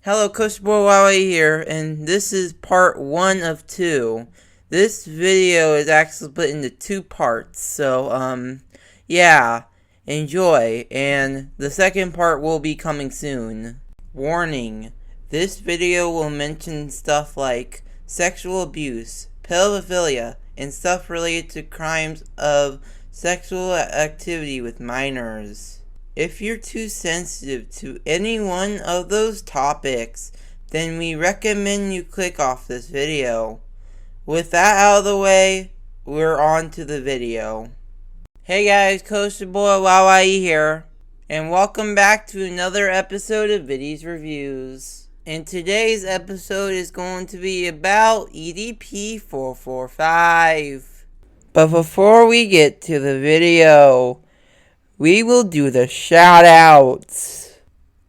Hello, Coach Boy Wawa here, and this is part 1 of 2. This video is actually split into 2 parts, so, yeah, enjoy, and the second part will be coming soon. Warning, this video will mention stuff like sexual abuse, pedophilia, and stuff related to crimes of sexual activity with minors. If you're too sensitive to any one of those topics, then we recommend you click off this video. With that out of the way, we're on to the video. Hey guys, Coach Boy Wawa here, and welcome back to another episode of Viddy's Reviews. And today's episode is going to be about EDP445. But before we get to the video, we will do the shout-outs.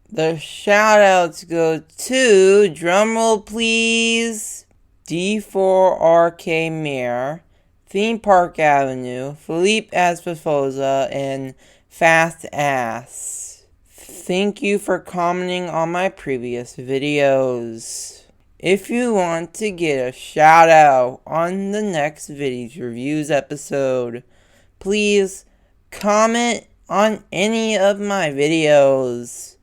The shout-outs go to, drumroll please, D4RK Mayor, Theme Park Avenue, Philippe Aspafosa, and Fast Ass. Thank you for commenting on my previous videos. If you want to get a shout-out on the next Viddy's Reviews episode, please comment on any of my videos.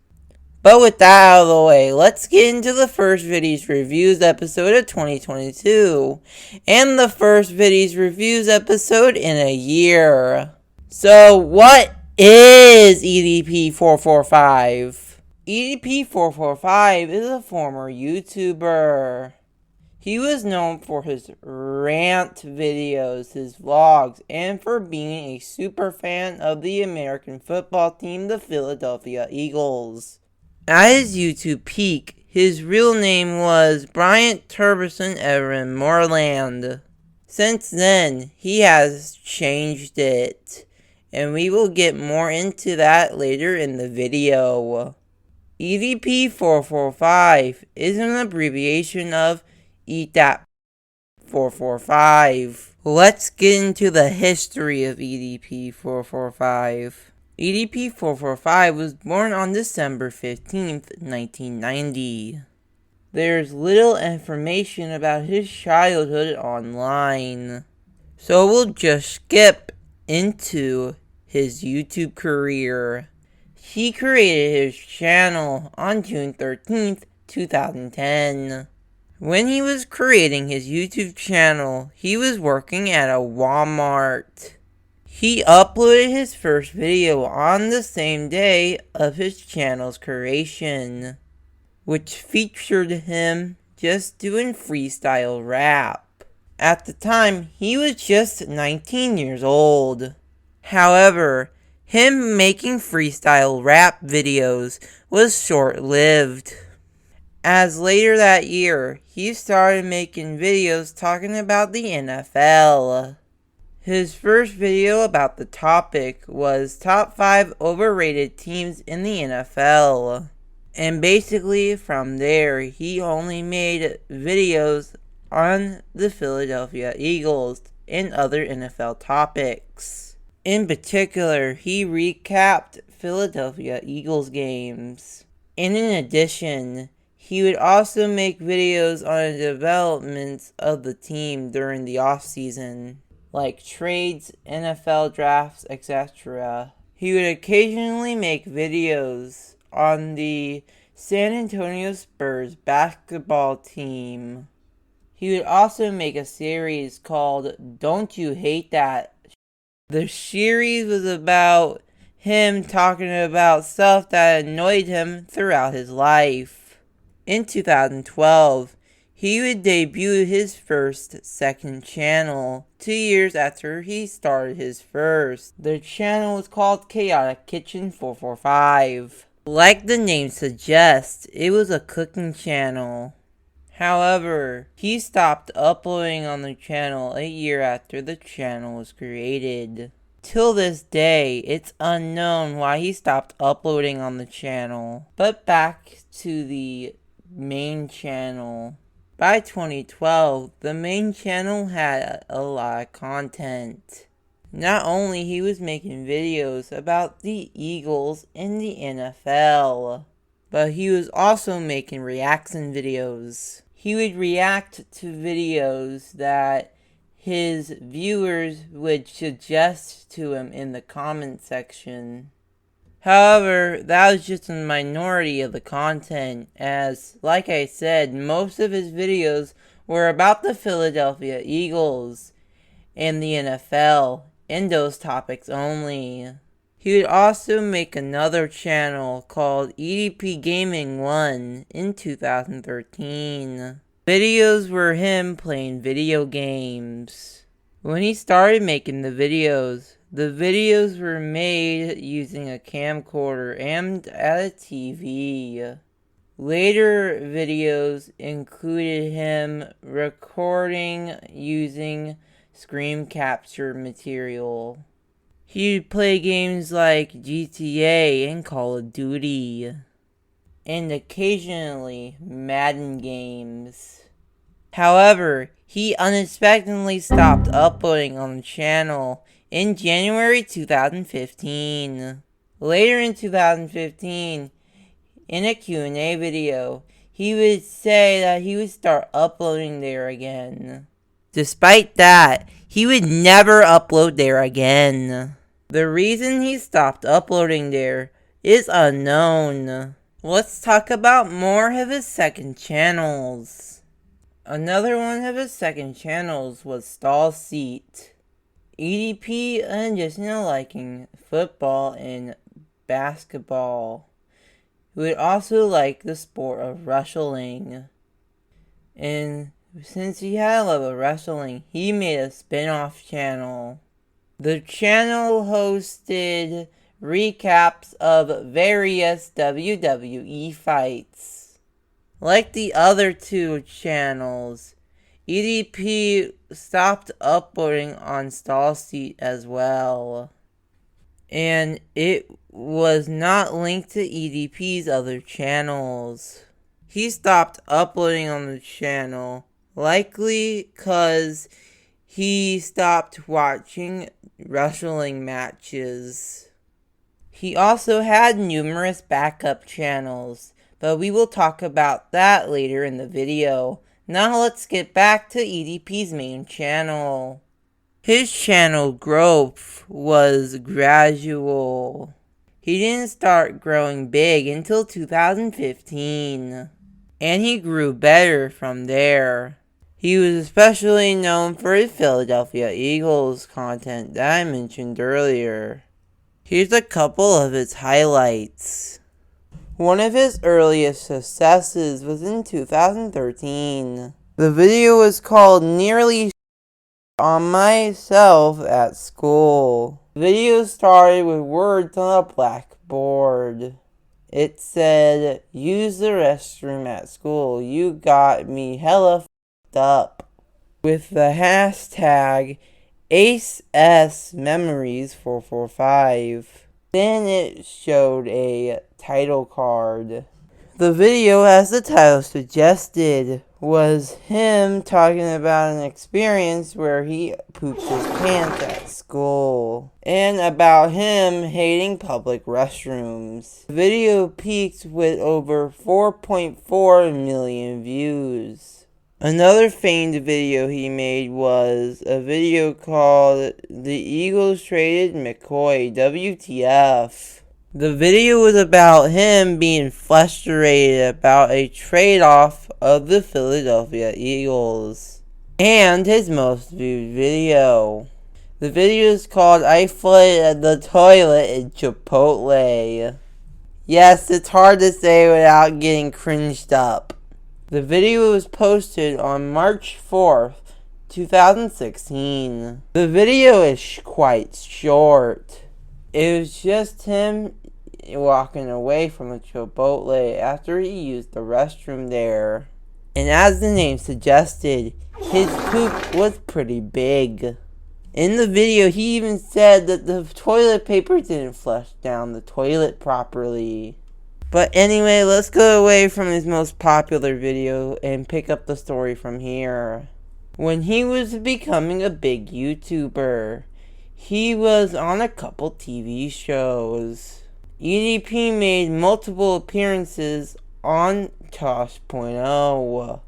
But with that out of the way, let's get into the first Viddy's Reviews episode of 2022. And the first Viddy's Reviews episode in a year. So what is EDP445? EDP445 is a former YouTuber. He was known for his rant videos, his vlogs, and for being a super fan of the American football team, the Philadelphia Eagles. At his YouTube peak, his real name was Bryant Turbison Everin Moreland. Since then, he has changed it, and we will get more into that later in the video. EDP445 is an abbreviation of EDP445. Let's get into the history of EDP445. EDP445 was born on December 15th, 1990. There's little information about his childhood online, so we'll just skip into his YouTube career. He created his channel on June 13th, 2010. When he was creating his YouTube channel, he was working at a Walmart. He uploaded his first video on the same day of his channel's creation, which featured him just doing freestyle rap. At the time, he was just 19 years old. However, him making freestyle rap videos was short-lived, as later that year, he started making videos talking about the NFL. His first video about the topic was Top 5 Overrated Teams in the NFL. And basically from there, he only made videos on the Philadelphia Eagles and other NFL topics. In particular, he recapped Philadelphia Eagles games. And in addition, he would also make videos on the developments of the team during the offseason, like trades, NFL drafts, etc. He would occasionally make videos on the San Antonio Spurs basketball team. He would also make a series called Don't You Hate That? The series was about him talking about stuff that annoyed him throughout his life. In 2012, he would debut his second channel, 2 years after he started his first. The channel was called Chaotic Kitchen 445. Like the name suggests, it was a cooking channel. However, he stopped uploading on the channel a year after the channel was created. Till this day, it's unknown why he stopped uploading on the channel. But back to the main channel. By 2012, the main channel had a lot of content. Not only he was making videos about the Eagles and the NFL, but he was also making reaction videos. He would react to videos that his viewers would suggest to him in the comment section. However, that was just a minority of the content, as, like I said, most of his videos were about the Philadelphia Eagles and the NFL, and those topics only. He would also make another channel called EDP Gaming 1 in 2013. Videos were him playing video games. When he started making the videos were made using a camcorder aimed at a TV. Later videos included him recording using screen capture material. He would play games like GTA and Call of Duty, and occasionally Madden games. However, he unexpectedly stopped uploading on the channel in January 2015. Later in 2015, in a Q&A video, he would say that he would start uploading there again. Despite that, he would never upload there again. The reason he stopped uploading there is unknown. Let's talk about more of his second channels. Another one of his second channels was Stall Seat. EDP additional liking football and basketball. He would also like the sport of wrestling. And since he had a love of wrestling, he made a spin-off channel. The channel hosted recaps of various WWE fights. Like the other two channels, EDP stopped uploading on Stall Seat as well. And it was not linked to EDP's other channels. He stopped uploading on the channel, likely because he stopped watching wrestling matches. He also had numerous backup channels, but we will talk about that later in the video. Now let's get back to EDP's main channel. His channel growth was gradual. He didn't start growing big until 2015, and he grew better from there. He was especially known for his Philadelphia Eagles content that I mentioned earlier. Here's a couple of his highlights. One of his earliest successes was in 2013. The video was called Nearly on Myself at School. The video started with words on a blackboard. It said, "Use the restroom at school. You got me hella f***ed up." With the hashtag AceSMemories445. Then it showed a title card. The video, as the title suggested, was him talking about an experience where he pooped his pants at school, and about him hating public restrooms. The video peaked with over 4.4 million views. Another famed video he made was a video called "The Eagles Traded McCoy, WTF." The video was about him being frustrated about a trade-off of the Philadelphia Eagles, and his most viewed video. The video is called "I Flooded the Toilet in Chipotle." Yes, it's hard to say without getting cringed up. The video was posted on March 4th, 2016. The video is quite short. It was just him walking away from the Chipotle after he used the restroom there. And as the name suggested, his poop was pretty big. In the video, he even said that the toilet paper didn't flush down the toilet properly. But anyway, let's go away from his most popular video and pick up the story from here. When he was becoming a big YouTuber, he was on a couple TV shows. EDP made multiple appearances on Tosh.0.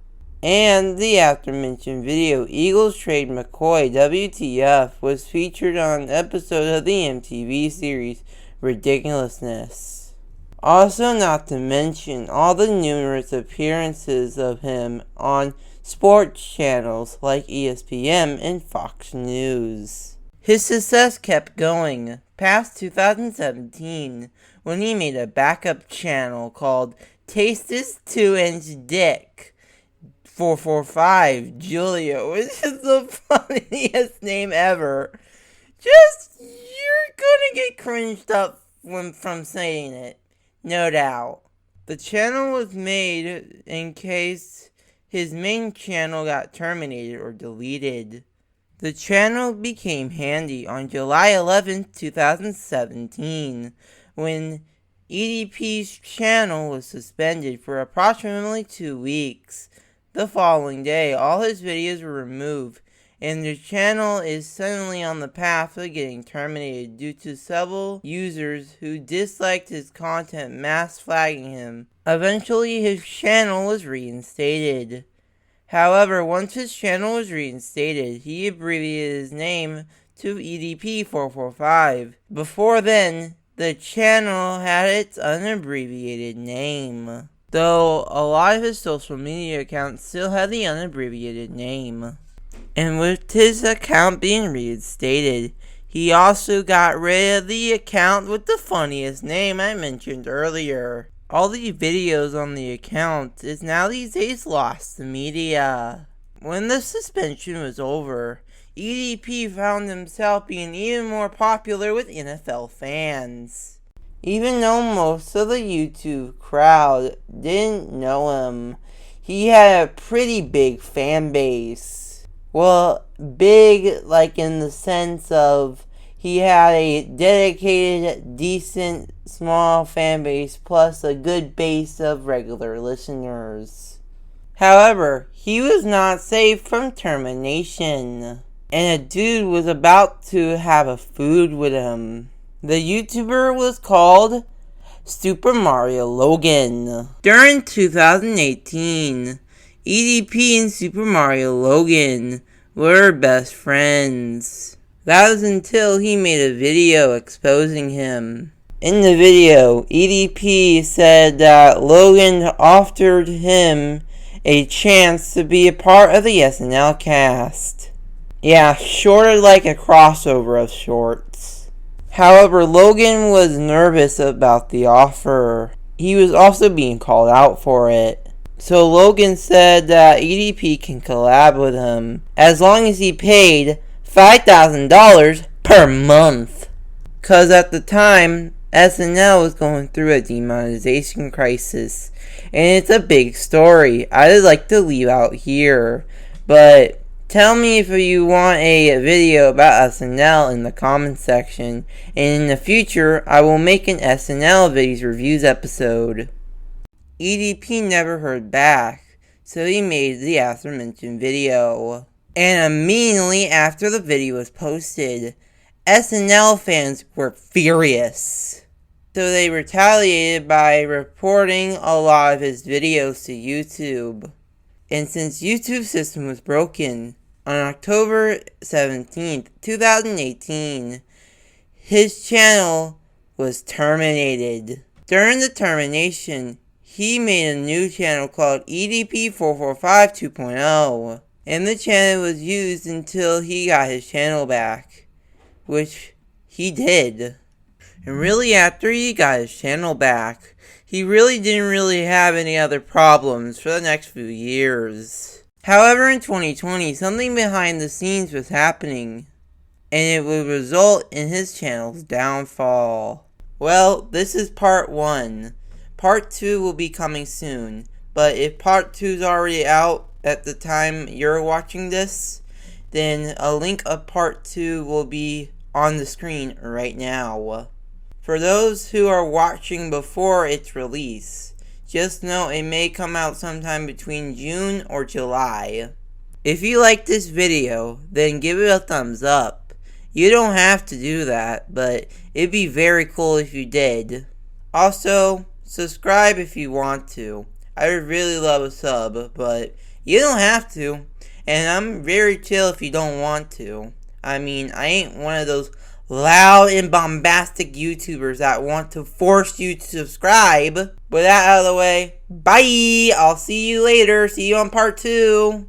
And the aforementioned video, Eagles Trade McCoy WTF, was featured on an episode of the MTV series Ridiculousness. Also, not to mention all the numerous appearances of him on sports channels like ESPN and Fox News. His success kept going past 2017 when he made a backup channel called Taste This 2-Inch Dick 445 Julia, which is the funniest name ever. You're gonna get cringed up from saying it, no doubt. The channel was made in case his main channel got terminated or deleted. The channel became handy on July 11, 2017, when EDP's channel was suspended for approximately 2 weeks. The following day, all his videos were removed, and the channel is suddenly on the path of getting terminated due to several users who disliked his content mass flagging him. Eventually, his channel was reinstated. However, once his channel was reinstated, he abbreviated his name to EDP445. Before then, the channel had its unabbreviated name, though a lot of his social media accounts still had the unabbreviated name. And with his account being reinstated, he also got rid of the account with the funniest name I mentioned earlier. All the videos on the account is now these days lost to media. When the suspension was over, EDP found himself being even more popular with NFL fans. Even though most of the YouTube crowd didn't know him, he had a pretty big fan base. Well, big like in the sense of he had a dedicated, decent, small fan base plus a good base of regular listeners. However, he was not safe from termination, and a dude was about to have a food with him. The YouTuber was called Super Mario Logan. During 2018, EDP and Super Mario Logan were best friends. That was until he made a video exposing him. In the video, EDP said that Logan offered him a chance to be a part of the SNL cast. Yeah, sorta like a crossover of sorts. However, Logan was nervous about the offer. He was also being called out for it. So Logan said that EDP can collab with him as long as he paid $5,000 per month. Cause at the time, SNL was going through a demonetization crisis. And it's a big story I'd like to leave out here. But tell me if you want a video about SNL in the comments section. And in the future, I will make an SNL videos reviews episode. EDP never heard back, so he made the aforementioned video. And immediately after the video was posted, SNL fans were furious. So they retaliated by reporting a lot of his videos to YouTube. And since YouTube's system was broken, on October 17th, 2018, his channel was terminated. During the termination, he made a new channel called EDP445 2.0. And the channel was used until he got his channel back, which he did. And really after he got his channel back, he really didn't have any other problems for the next few years. However, in 2020, something behind the scenes was happening, and it would result in his channel's downfall. Well, this is part 1. Part 2 will be coming soon, but if part 2 is already out at the time you're watching this, then a link of part 2 will be on the screen right now. For those who are watching before its release, just know it may come out sometime between June or July. If you like this video, then give it a thumbs up. You don't have to do that, but it'd be very cool if you did. Also, subscribe if you want to. I would really love a sub, but you don't have to. And I'm very chill if you don't want to. I mean, I ain't one of those loud and bombastic YouTubers that want to force you to subscribe. With that out of the way, bye! I'll see you later. See you on part 2.